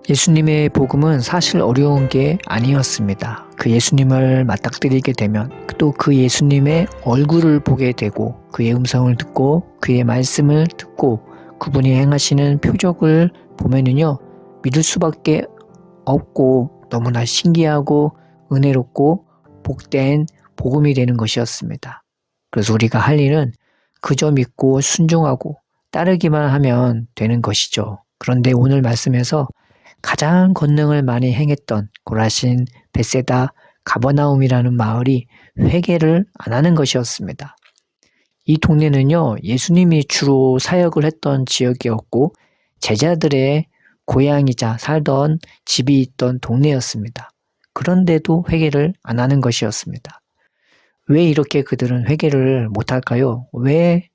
예수님의 복음은 사실 어려운 게 아니었습니다. 그 예수님을 맞닥뜨리게 되면 또 그 예수님의 얼굴을 보게 되고 그의 음성을 듣고 그의 말씀을 듣고 그분이 행하시는 표적을 보면은요, 믿을 수밖에 없고 너무나 신기하고 은혜롭고 복된 복음이 되는 것이었습니다. 그래서 우리가 할 일은 그저 믿고 순종하고 따르기만 하면 되는 것이죠. 그런데 오늘 말씀에서 가장 권능을 많이 행했던 고라신, 벳세다, 가버나움이라는 마을이 회개를 안 하는 것이었습니다. 이 동네는요, 예수님이 주로 사역을 했던 지역이었고 제자들의 고향이자 살던 집이 있던 동네였습니다. 그런데도 회개를 안 하는 것이었습니다. 왜 이렇게 그들은 회개를 못할까요? 왜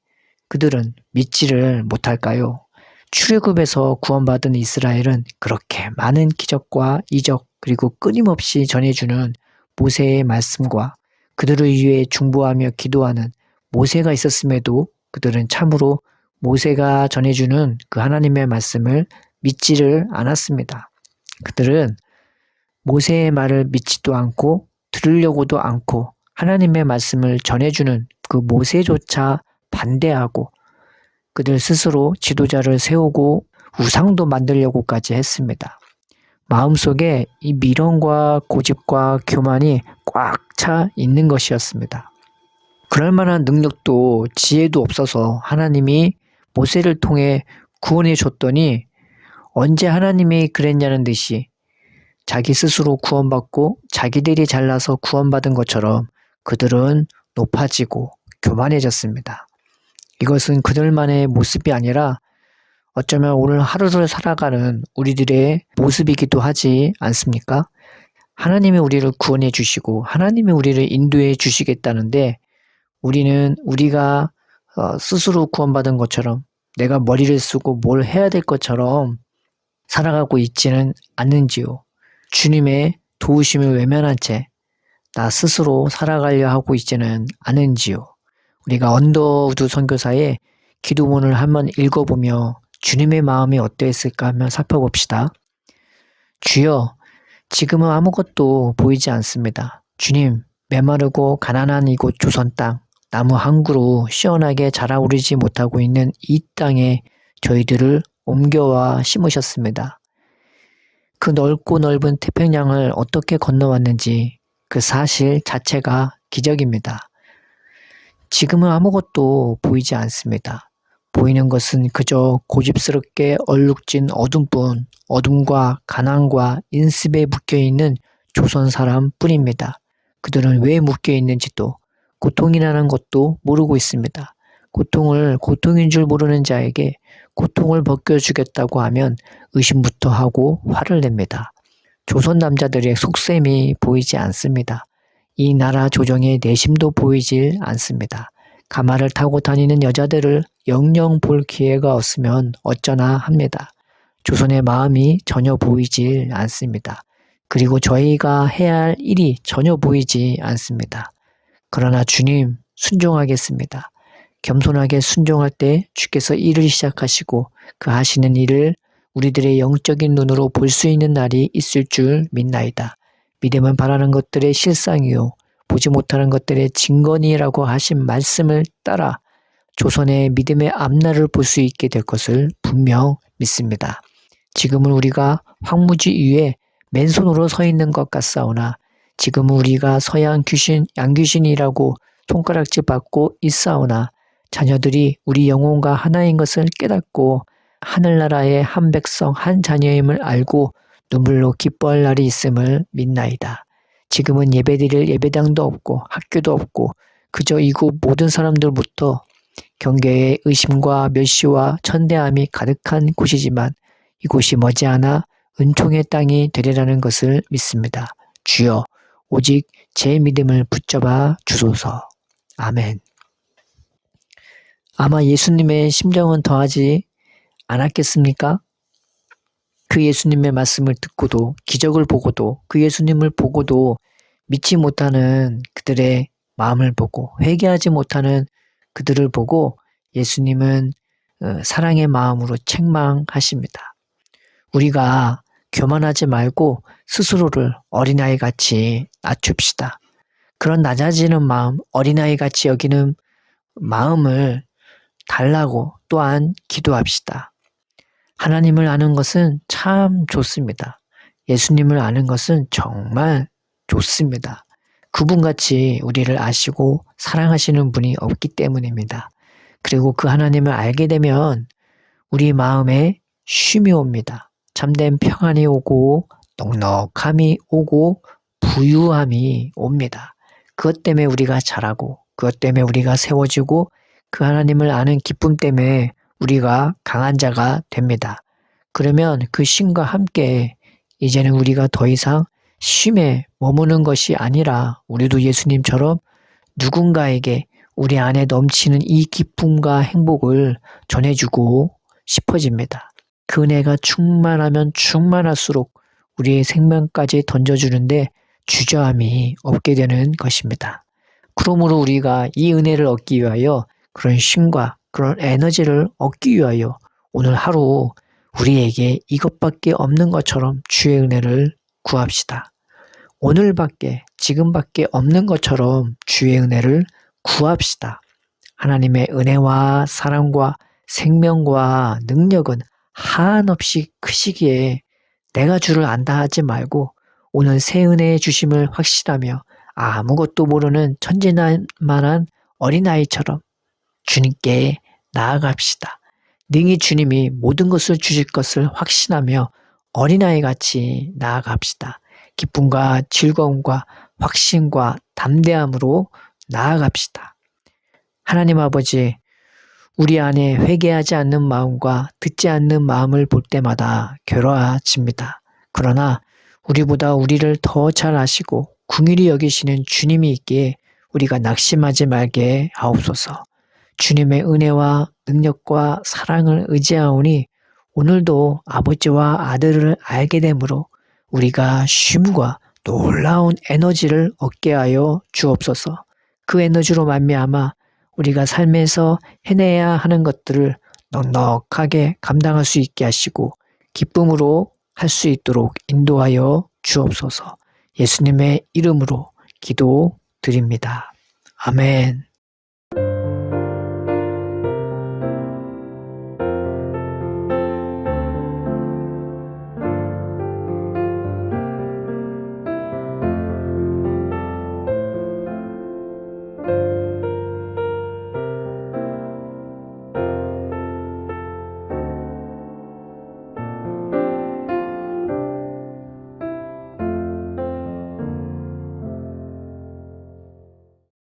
그들은 믿지를 못할까요? 출애굽에서 구원받은 이스라엘은 그렇게 많은 기적과 이적 그리고 끊임없이 전해주는 모세의 말씀과 그들을 위해 중보하며 기도하는 모세가 있었음에도 그들은 참으로 모세가 전해주는 그 하나님의 말씀을 믿지를 않았습니다. 그들은 모세의 말을 믿지도 않고 들으려고도 않고 하나님의 말씀을 전해주는 그 모세조차 반대하고 그들 스스로 지도자를 세우고 우상도 만들려고까지 했습니다. 마음속에 이 미련과 고집과 교만이 꽉 차 있는 것이었습니다. 그럴 만한 능력도 지혜도 없어서 하나님이 모세를 통해 구원해 줬더니 언제 하나님이 그랬냐는 듯이 자기 스스로 구원받고 자기들이 잘나서 구원받은 것처럼 그들은 높아지고 교만해졌습니다. 이것은 그들만의 모습이 아니라 어쩌면 오늘 하루를 살아가는 우리들의 모습이기도 하지 않습니까? 하나님이 우리를 구원해 주시고 하나님이 우리를 인도해 주시겠다는데 우리는 우리가 스스로 구원받은 것처럼 내가 머리를 쓰고 뭘 해야 될 것처럼 살아가고 있지는 않는지요. 주님의 도우심을 외면한 채 나 스스로 살아가려 하고 있지는 않은지요. 우리가 언더우드 선교사의 기도문을 한번 읽어보며 주님의 마음이 어떠했을까 한번 살펴봅시다. 주여, 지금은 아무것도 보이지 않습니다. 주님, 메마르고 가난한 이곳 조선 땅, 나무 한 그루 시원하게 자라오르지 못하고 있는 이 땅에 저희들을 옮겨와 심으셨습니다. 그 넓고 넓은 태평양을 어떻게 건너왔는지 그 사실 자체가 기적입니다. 지금은 아무것도 보이지 않습니다. 보이는 것은 그저 고집스럽게 얼룩진 어둠뿐 어둠과 가난과 인습에 묶여있는 조선 사람 뿐입니다. 그들은 왜 묶여있는지도 고통이라는 것도 모르고 있습니다. 고통을 고통인 줄 모르는 자에게 고통을 벗겨주겠다고 하면 의심부터 하고 화를 냅니다. 조선 남자들의 속셈이 보이지 않습니다. 이 나라 조정의 내심도 보이질 않습니다. 가마를 타고 다니는 여자들을 영영 볼 기회가 없으면 어쩌나 합니다. 조선의 마음이 전혀 보이질 않습니다. 그리고 저희가 해야 할 일이 전혀 보이지 않습니다. 그러나 주님, 순종하겠습니다. 겸손하게 순종할 때 주께서 일을 시작하시고 그 하시는 일을 우리들의 영적인 눈으로 볼 수 있는 날이 있을 줄 믿나이다. 믿음은 바라는 것들의 실상이요 보지 못하는 것들의 증거니라고 하신 말씀을 따라 조선의 믿음의 앞날을 볼 수 있게 될 것을 분명 믿습니다. 지금은 우리가 황무지 위에 맨손으로 서 있는 것 같사오나 지금은 우리가 서양 귀신, 양귀신이라고 손가락질 받고 있사오나 자녀들이 우리 영혼과 하나인 것을 깨닫고 하늘나라의 한 백성 한 자녀임을 알고 눈물로 기뻐할 날이 있음을 믿나이다. 지금은 예배드릴 예배당도 없고 학교도 없고 그저 이곳 모든 사람들부터 경계에 의심과 멸시와 천대함이 가득한 곳이지만 이곳이 머지않아 은총의 땅이 되리라는 것을 믿습니다. 주여, 오직 제 믿음을 붙잡아 주소서. 아멘. 아마 예수님의 심정은 더하지 않았겠습니까? 그 예수님의 말씀을 듣고도 기적을 보고도 그 예수님을 보고도 믿지 못하는 그들의 마음을 보고 회개하지 못하는 그들을 보고 예수님은 사랑의 마음으로 책망하십니다. 우리가 교만하지 말고 스스로를 어린아이 같이 낮춥시다. 그런 낮아지는 마음, 어린아이 같이 여기는 마음을 달라고 또한 기도합시다. 하나님을 아는 것은 참 좋습니다. 예수님을 아는 것은 정말 좋습니다. 그분같이 우리를 아시고 사랑하시는 분이 없기 때문입니다. 그리고 그 하나님을 알게 되면 우리 마음에 쉼이 옵니다. 참된 평안이 오고 넉넉함이 오고 부유함이 옵니다. 그것 때문에 우리가 자라고 그것 때문에 우리가 세워지고 그 하나님을 아는 기쁨 때문에 우리가 강한 자가 됩니다. 그러면 그 쉼과 함께 이제는 우리가 더 이상 쉼에 머무는 것이 아니라 우리도 예수님처럼 누군가에게 우리 안에 넘치는 이 기쁨과 행복을 전해주고 싶어집니다. 그 은혜가 충만하면 충만할수록 우리의 생명까지 던져주는데 주저함이 없게 되는 것입니다. 그러므로 우리가 이 은혜를 얻기 위하여 그런 쉼과 그런 에너지를 얻기 위하여 오늘 하루 우리에게 이것밖에 없는 것처럼 주의 은혜를 구합시다. 오늘밖에 지금밖에 없는 것처럼 주의 은혜를 구합시다. 하나님의 은혜와 사랑과 생명과 능력은 한없이 크시기에 내가 주를 안다 하지 말고 오늘 새 은혜의 주심을 확신하며 아무것도 모르는 천진난만한 어린아이처럼 주님께 나아갑시다. 능히 주님이 모든 것을 주실 것을 확신하며 어린아이같이 나아갑시다. 기쁨과 즐거움과 확신과 담대함으로 나아갑시다. 하나님 아버지, 우리 안에 회개하지 않는 마음과 듣지 않는 마음을 볼 때마다 괴로워집니다. 그러나 우리보다 우리를 더 잘 아시고 긍휼히 여기시는 주님이 있기에 우리가 낙심하지 말게 하옵소서. 주님의 은혜와 능력과 사랑을 의지하오니 오늘도 아버지와 아들을 알게 되므로 우리가 쉼과 놀라운 에너지를 얻게 하여 주옵소서. 그 에너지로 말미암아 우리가 삶에서 해내야 하는 것들을 넉넉하게 감당할 수 있게 하시고 기쁨으로 할 수 있도록 인도하여 주옵소서. 예수님의 이름으로 기도드립니다. 아멘.